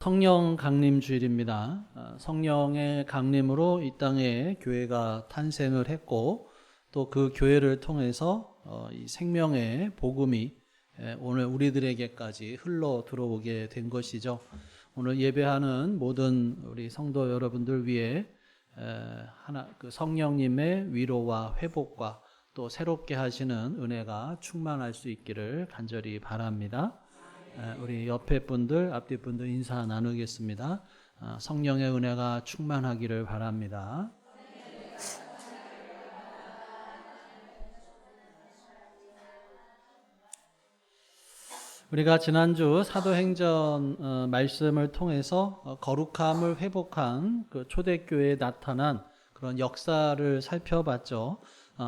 성령 강림 주일입니다. 성령의 강림으로 이 땅에 교회가 탄생을 했고 또 그 교회를 통해서 이 생명의 복음이 오늘 우리들에게까지 흘러 들어오게 된 것이죠. 오늘 예배하는 모든 우리 성도 여러분들 위해 그 성령님의 위로와 회복과 또 새롭게 하시는 은혜가 충만할 수 있기를 간절히 바랍니다. 우리 옆에 분들, 앞뒤 분들 인사 나누겠습니다. 성령의 은혜가 충만하기를 바랍니다. 우리가 지난주 사도행전 말씀을 통해서 거룩함을 회복한 그 초대교회에 나타난 그런 역사를 살펴봤죠.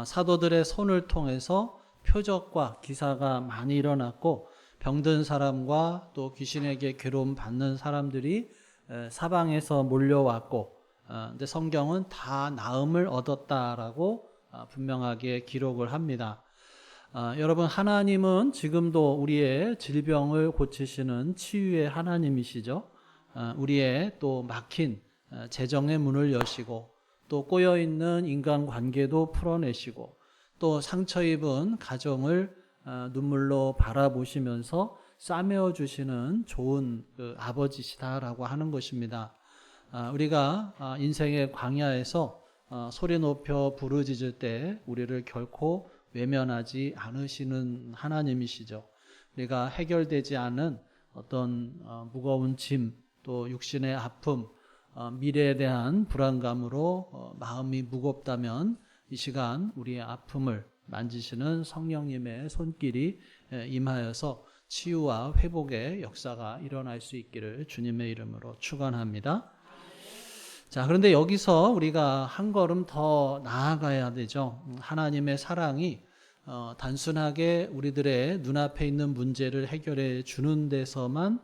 사도들의 손을 통해서 표적과 기사가 많이 일어났고 병든 사람과 또 귀신에게 괴로움 받는 사람들이 사방에서 몰려왔고 근데 성경은 다 나음을 얻었다라고 분명하게 기록을 합니다. 여러분, 하나님은 지금도 우리의 질병을 고치시는 치유의 하나님이시죠. 우리의 또 막힌 재정의 문을 여시고 또 꼬여있는 인간관계도 풀어내시고 또 상처 입은 가정을 눈물로 바라보시면서 싸매어 주시는 좋은 그 아버지시다라고 하는 것입니다. 우리가 인생의 광야에서 소리 높여 부르짖을 때 우리를 결코 외면하지 않으시는 하나님이시죠. 우리가 해결되지 않은 어떤 무거운 짐, 또 육신의 아픔, 미래에 대한 불안감으로 마음이 무겁다면 이 시간 우리의 아픔을 만지시는 성령님의 손길이 임하여서 치유와 회복의 역사가 일어날 수 있기를 주님의 이름으로 축원합니다. 자, 그런데 여기서 우리가 한 걸음 더 나아가야 되죠. 하나님의 사랑이 단순하게 우리들의 눈앞에 있는 문제를 해결해 주는 데서만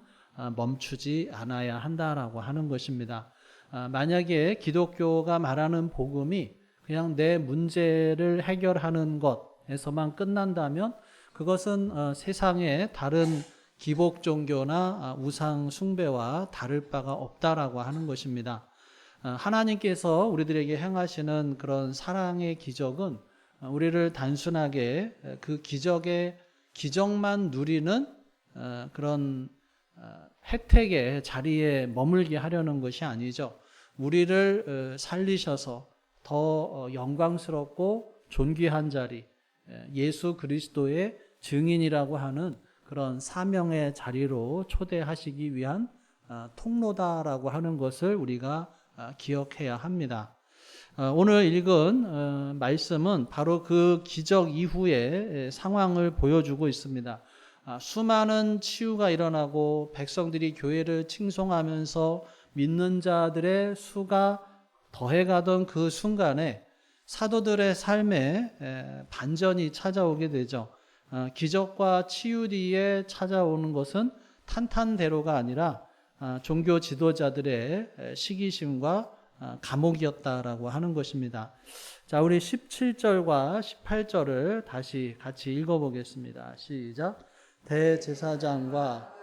멈추지 않아야 한다라고 하는 것입니다. 만약에 기독교가 말하는 복음이 그냥 내 문제를 해결하는 것에서만 끝난다면 그것은 세상의 다른 기복 종교나 우상 숭배와 다를 바가 없다라고 하는 것입니다. 하나님께서 우리들에게 행하시는 그런 사랑의 기적은 우리를 단순하게 그 기적만 누리는 그런 혜택의 자리에 머물게 하려는 것이 아니죠. 우리를 살리셔서 더 영광스럽고 존귀한 자리, 예수 그리스도의 증인이라고 하는 그런 사명의 자리로 초대하시기 위한 통로다라고 하는 것을 우리가 기억해야 합니다. 오늘 읽은 말씀은 바로 그 기적 이후의 상황을 보여주고 있습니다. 수많은 치유가 일어나고 백성들이 교회를 칭송하면서 믿는 자들의 수가 더해가던 그 순간에 사도들의 삶에 반전이 찾아오게 되죠. 기적과 치유 뒤에 찾아오는 것은 탄탄대로가 아니라 종교 지도자들의 시기심과 감옥이었다라고 하는 것입니다. 자, 우리 17절과 18절을 다시 같이 읽어보겠습니다. 시작. 대제사장과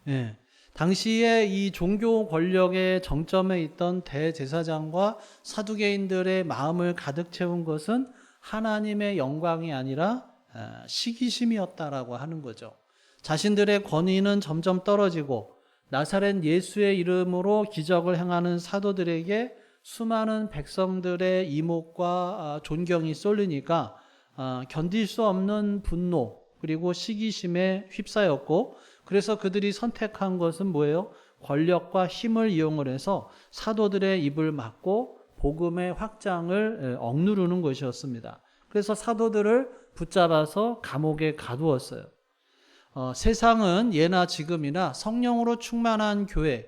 예, 당시에 이 종교 권력의 정점에 있던 대제사장과 사두개인들의 마음을 가득 채운 것은 하나님의 영광이 아니라 시기심이었다라고 하는 거죠. 자신들의 권위는 점점 떨어지고 나사렛 예수의 이름으로 기적을 행하는 사도들에게 수많은 백성들의 이목과 존경이 쏠리니까 견딜 수 없는 분노 그리고 시기심에 휩싸였고 그래서 그들이 선택한 것은 뭐예요? 권력과 힘을 이용을 해서 사도들의 입을 막고 복음의 확장을 억누르는 것이었습니다. 그래서 사도들을 붙잡아서 감옥에 가두었어요. 세상은 예나 지금이나 성령으로 충만한 교회,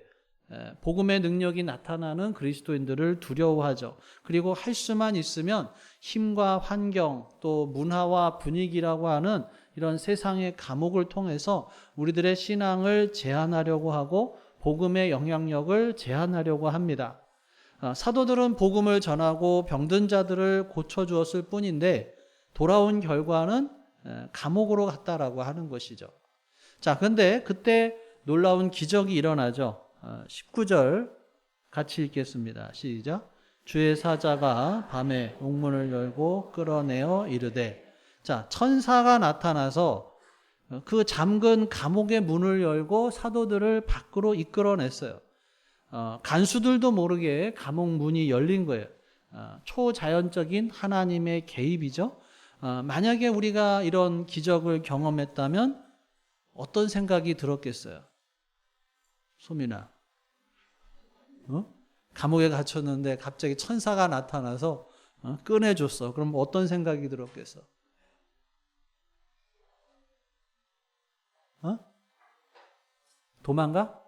복음의 능력이 나타나는 그리스도인들을 두려워하죠. 그리고 할 수만 있으면 힘과 환경 또 문화와 분위기라고 하는 이런 세상의 감옥을 통해서 우리들의 신앙을 제한하려고 하고 복음의 영향력을 제한하려고 합니다. 사도들은 복음을 전하고 병든 자들을 고쳐주었을 뿐인데 돌아온 결과는 감옥으로 갔다라고 하는 것이죠. 자, 근데 그때 놀라운 기적이 일어나죠. 19절 같이 읽겠습니다. 시작. 주의 사자가 밤에 옥문을 열고 끌어내어 이르되. 자, 천사가 나타나서 그 잠근 감옥의 문을 열고 사도들을 밖으로 이끌어냈어요. 간수들도 모르게 감옥 문이 열린 거예요. 초자연적인 하나님의 개입이죠. 만약에 우리가 이런 기적을 경험했다면 어떤 생각이 들었겠어요? 소민아. 감옥에 갇혔는데 갑자기 천사가 나타나서 꺼내줬어. 그럼 어떤 생각이 들었겠어? 도망가?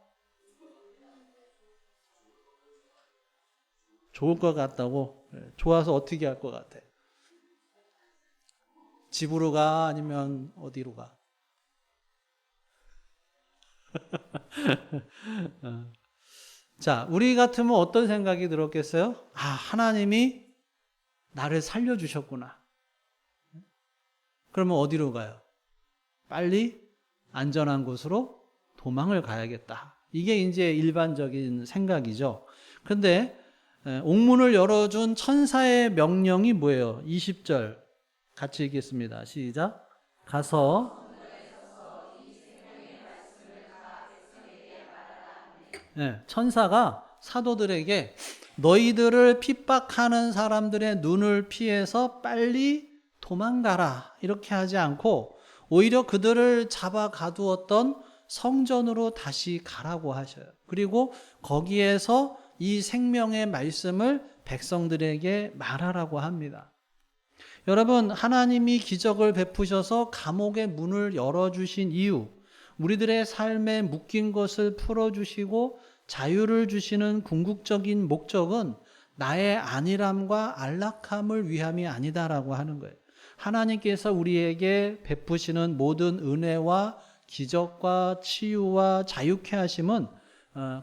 좋을 것 같다고? 좋아서 어떻게 할 것 같아? 집으로 가? 아니면 어디로 가? 자, 우리 같으면 어떤 생각이 들었겠어요? 하나님이 나를 살려주셨구나. 그러면 어디로 가요? 빨리 안전한 곳으로 도망을 가야겠다. 이게 이제 일반적인 생각이죠. 근데 옥문을 열어준 천사의 명령이 뭐예요? 20절 같이 읽겠습니다. 시작. 가서 천사가 사도들에게 너희들을 핍박하는 사람들의 눈을 피해서 빨리 도망가라 이렇게 하지 않고 오히려 그들을 잡아 가두었던 성전으로 다시 가라고 하셔요. 그리고 거기에서 이 생명의 말씀을 백성들에게 말하라고 합니다. 여러분, 하나님이 기적을 베푸셔서 감옥의 문을 열어주신 이유, 우리들의 삶에 묶인 것을 풀어주시고 자유를 주시는 궁극적인 목적은 나의 안일함과 안락함을 위함이 아니다라고 하는 거예요. 하나님께서 우리에게 베푸시는 모든 은혜와 기적과 치유와 자유케 하심은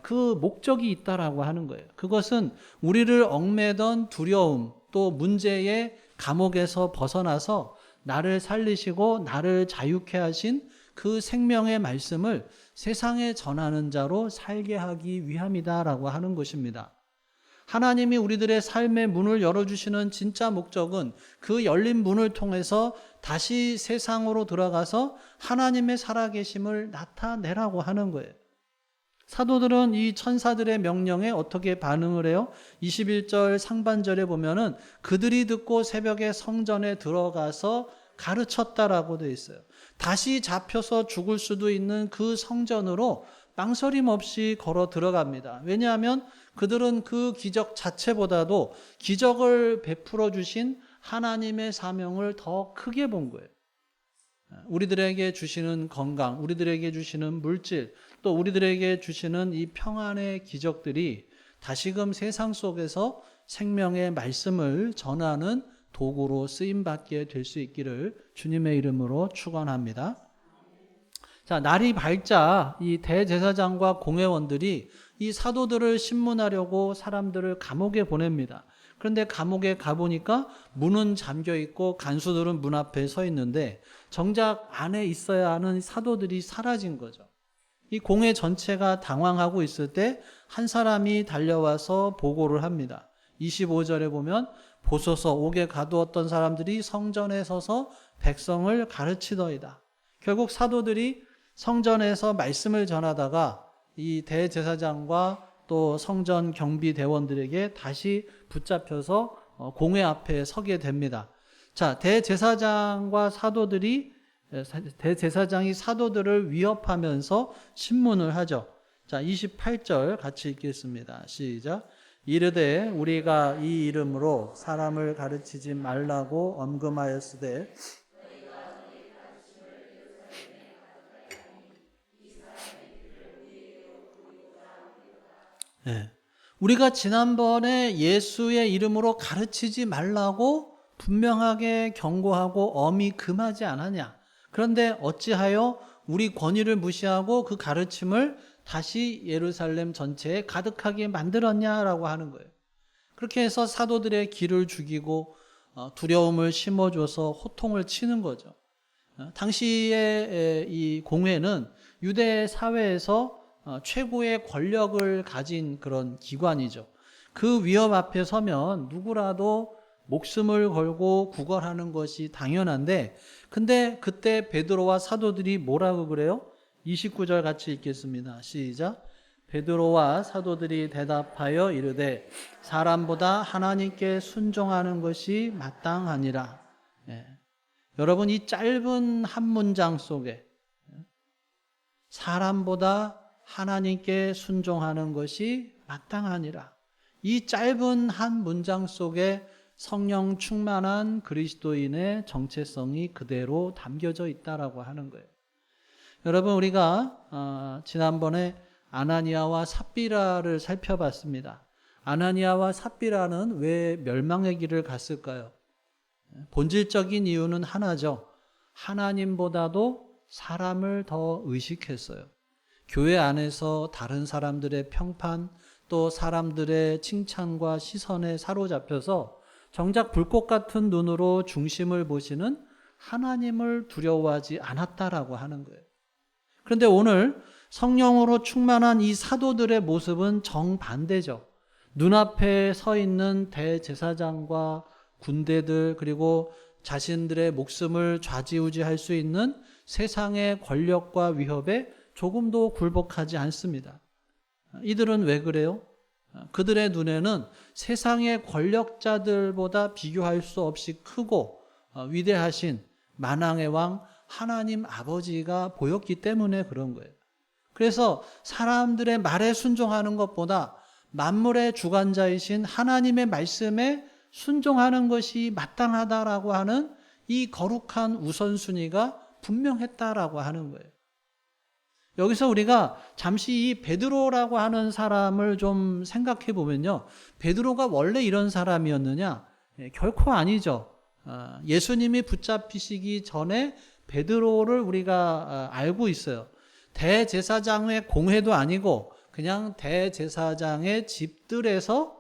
그 목적이 있다라고 하는 거예요. 그것은 우리를 얽매던 두려움 또 문제의 감옥에서 벗어나서 나를 살리시고 나를 자유케 하신 그 생명의 말씀을 세상에 전하는 자로 살게 하기 위함이다라고 하는 것입니다. 하나님이 우리들의 삶의 문을 열어주시는 진짜 목적은 그 열린 문을 통해서 다시 세상으로 들어가서 하나님의 살아계심을 나타내라고 하는 거예요. 사도들은 이 천사들의 명령에 어떻게 반응을 해요? 21절 상반절에 보면은 그들이 듣고 새벽에 성전에 들어가서 가르쳤다라고 되어 있어요. 다시 잡혀서 죽을 수도 있는 그 성전으로 망설임 없이 걸어 들어갑니다. 왜냐하면 그들은 그 기적 자체보다도 기적을 베풀어 주신 하나님의 사명을 더 크게 본 거예요. 우리들에게 주시는 건강, 우리들에게 주시는 물질, 또 우리들에게 주시는 이 평안의 기적들이 다시금 세상 속에서 생명의 말씀을 전하는 도구로 쓰임받게 될 수 있기를 주님의 이름으로 축원합니다. 자, 날이 밝자 이 대제사장과 공회원들이 이 사도들을 신문하려고 사람들을 감옥에 보냅니다. 그런데 감옥에 가보니까 문은 잠겨 있고 간수들은 문 앞에 서 있는데 정작 안에 있어야 하는 사도들이 사라진 거죠. 이 공회 전체가 당황하고 있을 때 한 사람이 달려와서 보고를 합니다. 25절에 보면 보소서 옥에 가두었던 사람들이 성전에 서서 백성을 가르치더이다. 결국 사도들이 성전에서 말씀을 전하다가 이 대제사장과 또 성전 경비대원들에게 다시 붙잡혀서 공회 앞에 서게 됩니다. 자, 대제사장과 대제사장이 사도들을 위협하면서 신문을 하죠. 자, 28절 같이 읽겠습니다. 시작. 이르되 우리가 이 이름으로 사람을 가르치지 말라고 엄금하였으되 네. 우리가 지난번에 예수의 이름으로 가르치지 말라고 분명하게 경고하고 엄히 금하지 않았냐. 그런데 어찌하여 우리 권위를 무시하고 그 가르침을 다시 예루살렘 전체에 가득하게 만들었냐라고 하는 거예요. 그렇게 해서 사도들의 기를 죽이고 두려움을 심어줘서 호통을 치는 거죠. 당시의 이 공회는 유대 사회에서 최고의 권력을 가진 그런 기관이죠. 그 위협 앞에 서면 누구라도 목숨을 걸고 구걸하는 것이 당연한데, 근데 그때 베드로와 사도들이 뭐라고 그래요? 29절 같이 읽겠습니다. 시작. 베드로와 사도들이 대답하여 이르되 사람보다 하나님께 순종하는 것이 마땅하니라. 예. 여러분, 이 짧은 한 문장 속에 사람보다 하나님께 순종하는 것이 마땅하니라, 이 짧은 한 문장 속에 성령 충만한 그리스도인의 정체성이 그대로 담겨져 있다라고 하는 거예요. 여러분, 우리가 지난번에 아나니아와 삽비라를 살펴봤습니다. 아나니아와 삽비라는 왜 멸망의 길을 갔을까요? 본질적인 이유는 하나죠. 하나님보다도 사람을 더 의식했어요. 교회 안에서 다른 사람들의 평판, 또 사람들의 칭찬과 시선에 사로잡혀서 정작 불꽃 같은 눈으로 중심을 보시는 하나님을 두려워하지 않았다라고 하는 거예요. 그런데 오늘 성령으로 충만한 이 사도들의 모습은 정반대죠. 눈앞에 서 있는 대제사장과 군대들, 그리고 자신들의 목숨을 좌지우지할 수 있는 세상의 권력과 위협에 조금도 굴복하지 않습니다. 이들은 왜 그래요? 그들의 눈에는 세상의 권력자들보다 비교할 수 없이 크고 위대하신 만왕의 왕 하나님 아버지가 보였기 때문에 그런 거예요. 그래서 사람들의 말에 순종하는 것보다 만물의 주관자이신 하나님의 말씀에 순종하는 것이 마땅하다라고 하는 이 거룩한 우선순위가 분명했다라고 하는 거예요. 여기서 우리가 잠시 이 베드로라고 하는 사람을 좀 생각해 보면요, 베드로가 원래 이런 사람이었느냐? 결코 아니죠. 예수님이 붙잡히시기 전에 베드로를 우리가 알고 있어요. 대제사장의 공회도 아니고 그냥 대제사장의 집들에서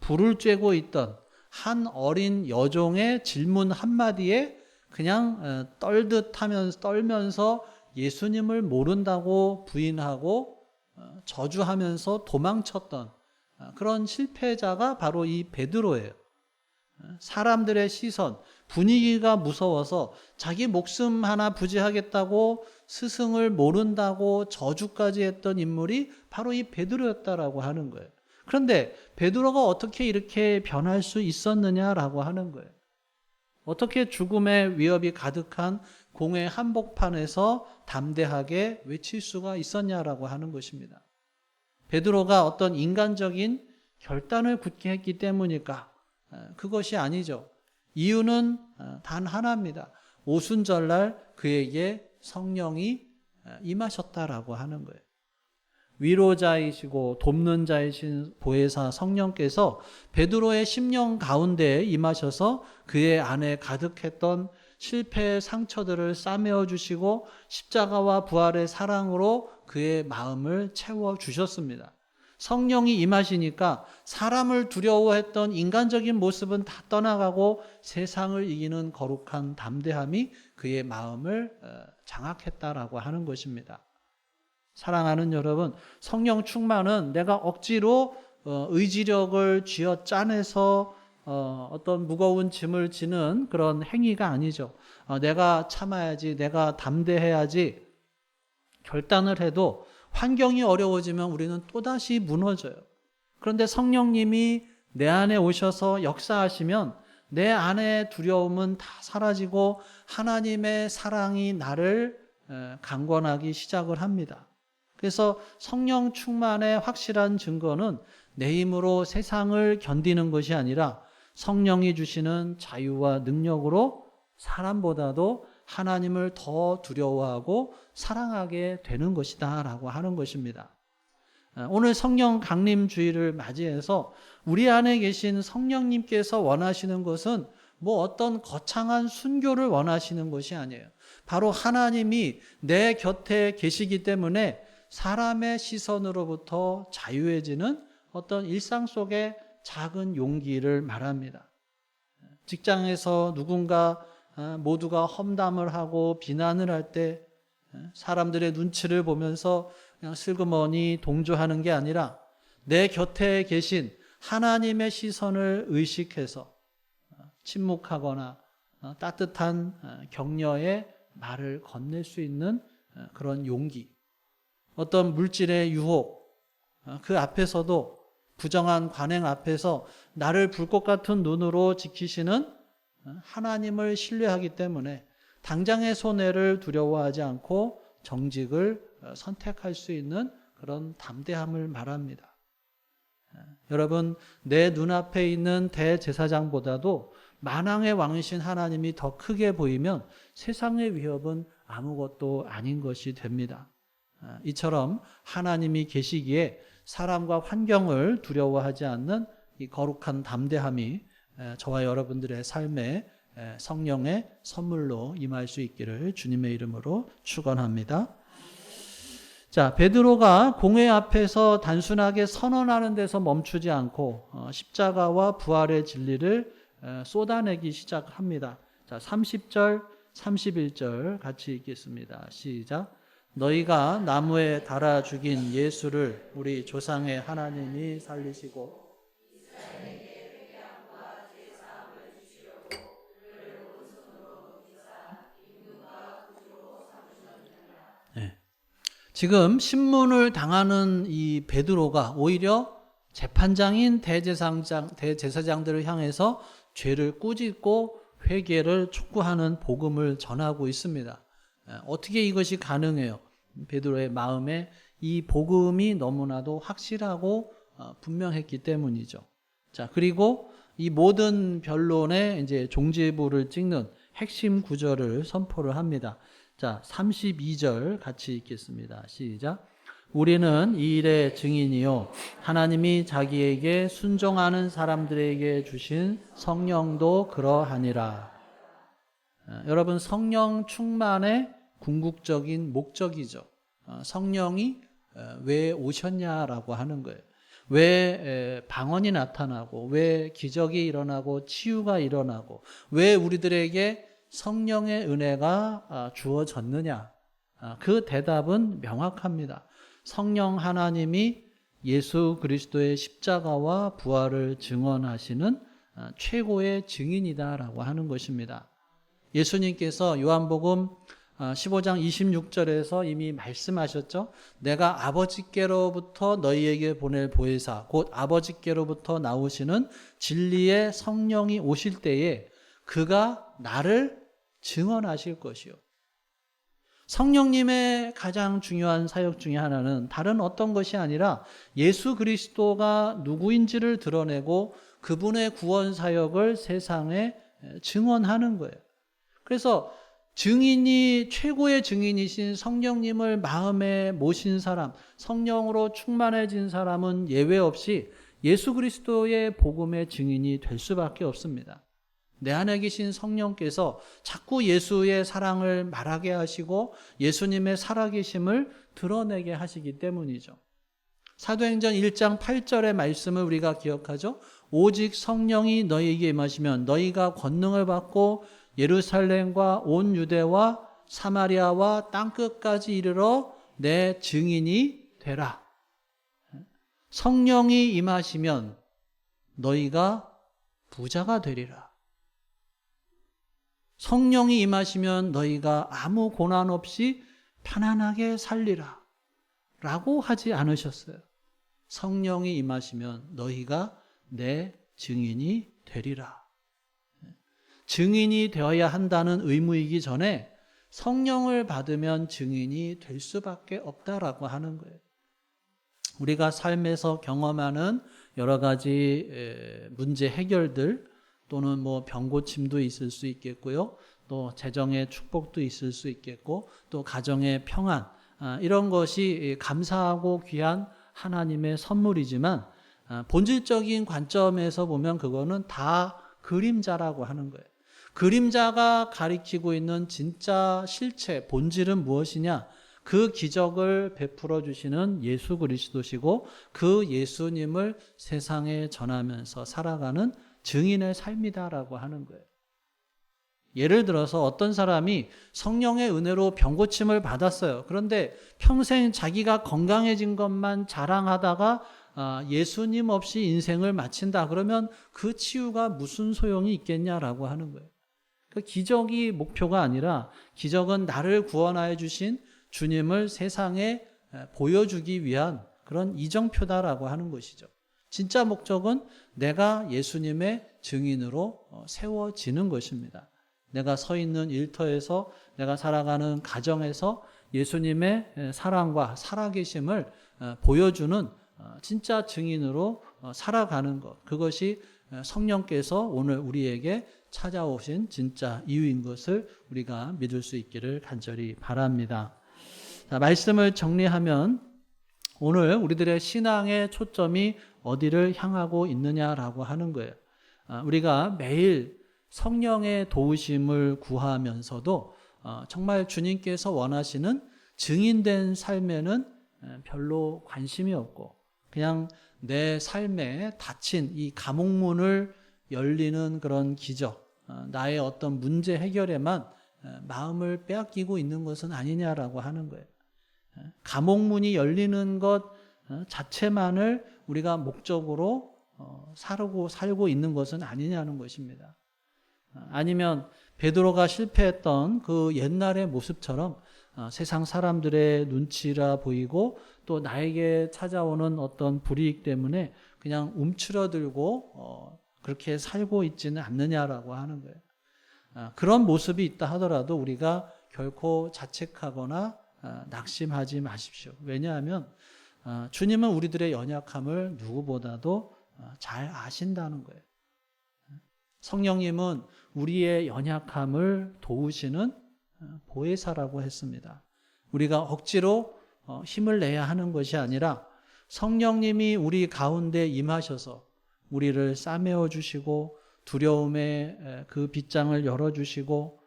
불을 쬐고 있던 한 어린 여종의 질문 한마디에 그냥 떨면서 예수님을 모른다고 부인하고 저주하면서 도망쳤던 그런 실패자가 바로 이 베드로예요. 사람들의 시선, 분위기가 무서워서 자기 목숨 하나 부지하겠다고 스승을 모른다고 저주까지 했던 인물이 바로 이 베드로였다라고 하는 거예요. 그런데 베드로가 어떻게 이렇게 변할 수 있었느냐라고 하는 거예요. 어떻게 죽음의 위협이 가득한 공회 한복판에서 담대하게 외칠 수가 있었냐라고 하는 것입니다. 베드로가 어떤 인간적인 결단을 굳게 했기 때문일까? 그것이 아니죠. 이유는 단 하나입니다. 오순절날 그에게 성령이 임하셨다라고 하는 거예요. 위로자이시고 돕는 자이신 보혜사 성령께서 베드로의 심령 가운데에 임하셔서 그의 안에 가득했던 실패의 상처들을 싸매어 주시고 십자가와 부활의 사랑으로 그의 마음을 채워주셨습니다. 성령이 임하시니까 사람을 두려워했던 인간적인 모습은 다 떠나가고 세상을 이기는 거룩한 담대함이 그의 마음을 장악했다라고 하는 것입니다. 사랑하는 여러분, 성령 충만은 내가 억지로 의지력을 쥐어짜내서 어떤 무거운 짐을 지는 그런 행위가 아니죠. 내가 참아야지, 내가 담대해야지 결단을 해도 환경이 어려워지면 우리는 또다시 무너져요. 그런데 성령님이 내 안에 오셔서 역사하시면 내 안의 두려움은 다 사라지고 하나님의 사랑이 나를 강권하기 시작을 합니다. 그래서 성령 충만의 확실한 증거는 내 힘으로 세상을 견디는 것이 아니라 성령이 주시는 자유와 능력으로 사람보다도 하나님을 더 두려워하고 사랑하게 되는 것이다 라고 하는 것입니다. 오늘 성령 강림 주일을 맞이해서 우리 안에 계신 성령님께서 원하시는 것은 뭐 어떤 거창한 순교를 원하시는 것이 아니에요. 바로 하나님이 내 곁에 계시기 때문에 사람의 시선으로부터 자유해지는 어떤 일상 속의 작은 용기를 말합니다. 직장에서 누군가 모두가 험담을 하고 비난을 할 때 사람들의 눈치를 보면서 그냥 슬그머니 동조하는 게 아니라 내 곁에 계신 하나님의 시선을 의식해서 침묵하거나 따뜻한 격려의 말을 건넬 수 있는 그런 용기, 어떤 물질의 유혹, 그 앞에서도 부정한 관행 앞에서 나를 불꽃 같은 눈으로 지키시는 하나님을 신뢰하기 때문에 당장의 손해를 두려워하지 않고 정직을 선택할 수 있는 그런 담대함을 말합니다. 여러분, 내 눈앞에 있는 대제사장보다도 만왕의 왕이신 하나님이 더 크게 보이면 세상의 위협은 아무것도 아닌 것이 됩니다. 이처럼 하나님이 계시기에 사람과 환경을 두려워하지 않는 이 거룩한 담대함이 저와 여러분들의 삶에 성령의 선물로 임할 수 있기를 주님의 이름으로 축원합니다. 자, 베드로가 공회 앞에서 단순하게 선언하는 데서 멈추지 않고 십자가와 부활의 진리를 쏟아내기 시작합니다. 자, 30절, 31절 같이 읽겠습니다. 시작. 너희가 나무에 달아 죽인 예수를 우리 조상의 하나님이 살리시고 지금 신문을 당하는 이 베드로가 오히려 재판장인 대제사장들을 향해서 죄를 꾸짖고 회개를 촉구하는 복음을 전하고 있습니다. 어떻게 이것이 가능해요? 베드로의 마음에 이 복음이 너무나도 확실하고 분명했기 때문이죠. 자, 그리고 이 모든 변론의 이제 종지부를 찍는 핵심 구절을 선포를 합니다. 자, 32절 같이 읽겠습니다. 시작. 우리는 이 일의 증인이요 하나님이 자기에게 순종하는 사람들에게 주신 성령도 그러하니라. 여러분, 성령 충만의 궁극적인 목적이죠. 성령이 왜 오셨냐라고 하는 거예요. 왜 방언이 나타나고 왜 기적이 일어나고 치유가 일어나고 왜 우리들에게 성령의 은혜가 주어졌느냐? 그 대답은 명확합니다. 성령 하나님이 예수 그리스도의 십자가와 부활을 증언하시는 최고의 증인이다라고 하는 것입니다. 예수님께서 요한복음 15장 26절에서 이미 말씀하셨죠. 내가 아버지께로부터 너희에게 보낼 보혜사 곧 아버지께로부터 나오시는 진리의 성령이 오실 때에 그가 나를 증언하실 것이요. 성령님의 가장 중요한 사역 중에 하나는 다른 어떤 것이 아니라 예수 그리스도가 누구인지를 드러내고 그분의 구원 사역을 세상에 증언하는 거예요. 그래서 증인이 최고의 증인이신 성령님을 마음에 모신 사람, 성령으로 충만해진 사람은 예외 없이 예수 그리스도의 복음의 증인이 될 수밖에 없습니다. 내 안에 계신 성령께서 자꾸 예수의 사랑을 말하게 하시고 예수님의 살아계심을 드러내게 하시기 때문이죠. 사도행전 1장 8절의 말씀을 우리가 기억하죠. 오직 성령이 너희에게 임하시면 너희가 권능을 받고 예루살렘과 온 유대와 사마리아와 땅끝까지 이르러 내 증인이 되라. 성령이 임하시면 너희가 부자가 되리라. 성령이 임하시면 너희가 아무 고난 없이 편안하게 살리라 라고 하지 않으셨어요. 성령이 임하시면 너희가 내 증인이 되리라. 증인이 되어야 한다는 의무이기 전에 성령을 받으면 증인이 될 수밖에 없다라고 하는 거예요. 우리가 삶에서 경험하는 여러 가지 문제 해결들 또는 뭐 병고침도 있을 수 있겠고요. 또 재정의 축복도 있을 수 있겠고 또 가정의 평안 이런 것이 감사하고 귀한 하나님의 선물이지만 본질적인 관점에서 보면 그거는 다 그림자라고 하는 거예요. 그림자가 가리키고 있는 진짜 실체, 본질은 무엇이냐? 그 기적을 베풀어 주시는 예수 그리스도시고 그 예수님을 세상에 전하면서 살아가는 증인의 삶이다라고 하는 거예요. 예를 들어서 어떤 사람이 성령의 은혜로 병고침을 받았어요. 그런데 평생 자기가 건강해진 것만 자랑하다가 예수님 없이 인생을 마친다. 그러면 그 치유가 무슨 소용이 있겠냐라고 하는 거예요. 그 기적이 목표가 아니라 기적은 나를 구원하여 주신 주님을 세상에 보여주기 위한 그런 이정표다라고 하는 것이죠. 진짜 목적은 내가 예수님의 증인으로 세워지는 것입니다. 내가 서 있는 일터에서 내가 살아가는 가정에서 예수님의 사랑과 살아계심을 보여주는 진짜 증인으로 살아가는 것. 그것이 성령께서 오늘 우리에게 찾아오신 진짜 이유인 것을 우리가 믿을 수 있기를 간절히 바랍니다. 자, 말씀을 정리하면 오늘 우리들의 신앙의 초점이 어디를 향하고 있느냐라고 하는 거예요. 우리가 매일 성령의 도우심을 구하면서도 정말 주님께서 원하시는 증인된 삶에는 별로 관심이 없고 그냥 내 삶에 닫힌 이 감옥문을 열리는 그런 기적, 나의 어떤 문제 해결에만 마음을 빼앗기고 있는 것은 아니냐라고 하는 거예요. 감옥문이 열리는 것 자체만을 우리가 목적으로 살고 있는 것은 아니냐는 것입니다. 아니면 베드로가 실패했던 그 옛날의 모습처럼 세상 사람들의 눈치라 보이고 또 나에게 찾아오는 어떤 불이익 때문에 그냥 움츠러들고 그렇게 살고 있지는 않느냐라고 하는 거예요. 그런 모습이 있다 하더라도 우리가 결코 자책하거나 낙심하지 마십시오. 왜냐하면 주님은 우리들의 연약함을 누구보다도 잘 아신다는 거예요. 성령님은 우리의 연약함을 도우시는 보혜사라고 했습니다. 우리가 억지로 힘을 내야 하는 것이 아니라 성령님이 우리 가운데 임하셔서 우리를 싸매어 주시고 두려움의 그 빗장을 열어주시고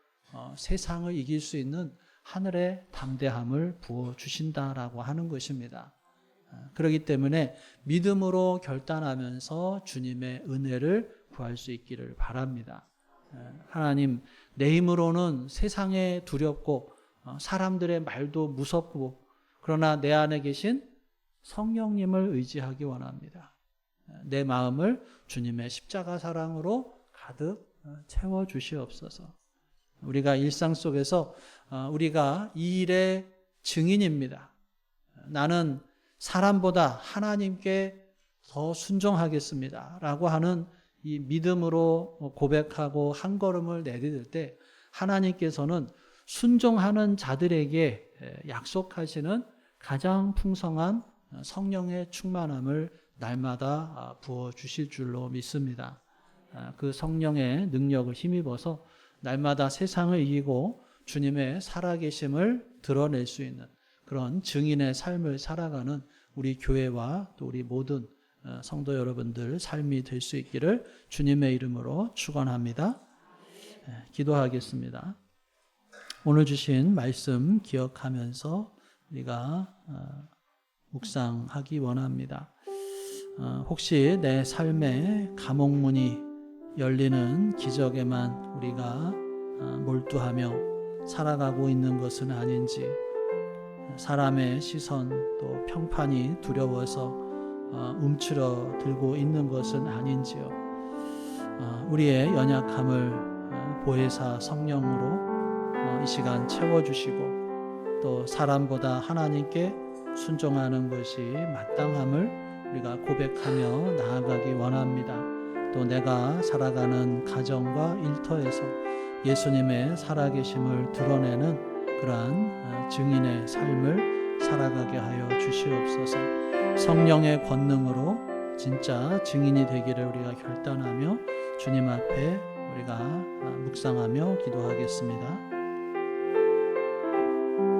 세상을 이길 수 있는 하늘의 담대함을 부어주신다라고 하는 것입니다. 그렇기 때문에 믿음으로 결단하면서 주님의 은혜를 구할 수 있기를 바랍니다. 하나님, 내 힘으로는 세상에 두렵고 사람들의 말도 무섭고 그러나 내 안에 계신 성령님을 의지하기 원합니다. 내 마음을 주님의 십자가 사랑으로 가득 채워주시옵소서. 우리가 일상 속에서 우리가 이 일의 증인입니다. 나는 사람보다 하나님께 더 순종하겠습니다 라고 하는 이 믿음으로 고백하고 한 걸음을 내디딜 때 하나님께서는 순종하는 자들에게 약속하시는 가장 풍성한 성령의 충만함을 날마다 부어주실 줄로 믿습니다. 그 성령의 능력을 힘입어서 날마다 세상을 이기고 주님의 살아계심을 드러낼 수 있는 그런 증인의 삶을 살아가는 우리 교회와 또 우리 모든 성도 여러분들 삶이 될 수 있기를 주님의 이름으로 축원합니다. 기도하겠습니다. 오늘 주신 말씀 기억하면서 우리가 묵상하기 원합니다. 혹시 내 삶의 감옥문이 열리는 기적에만 우리가 몰두하며 살아가고 있는 것은 아닌지, 사람의 시선 또 평판이 두려워서 움츠러들고 있는 것은 아닌지요. 우리의 연약함을 보혜사 성령으로 이 시간 채워주시고 또 사람보다 하나님께 순종하는 것이 마땅함을 우리가 고백하며 나아가기 원합니다. 또 내가 살아가는 가정과 일터에서 예수님의 살아계심을 드러내는 그러한 증인의 삶을 살아가게 하여 주시옵소서. 성령의 권능으로 진짜 증인이 되기를 우리가 결단하며 주님 앞에 우리가 묵상하며 기도하겠습니다.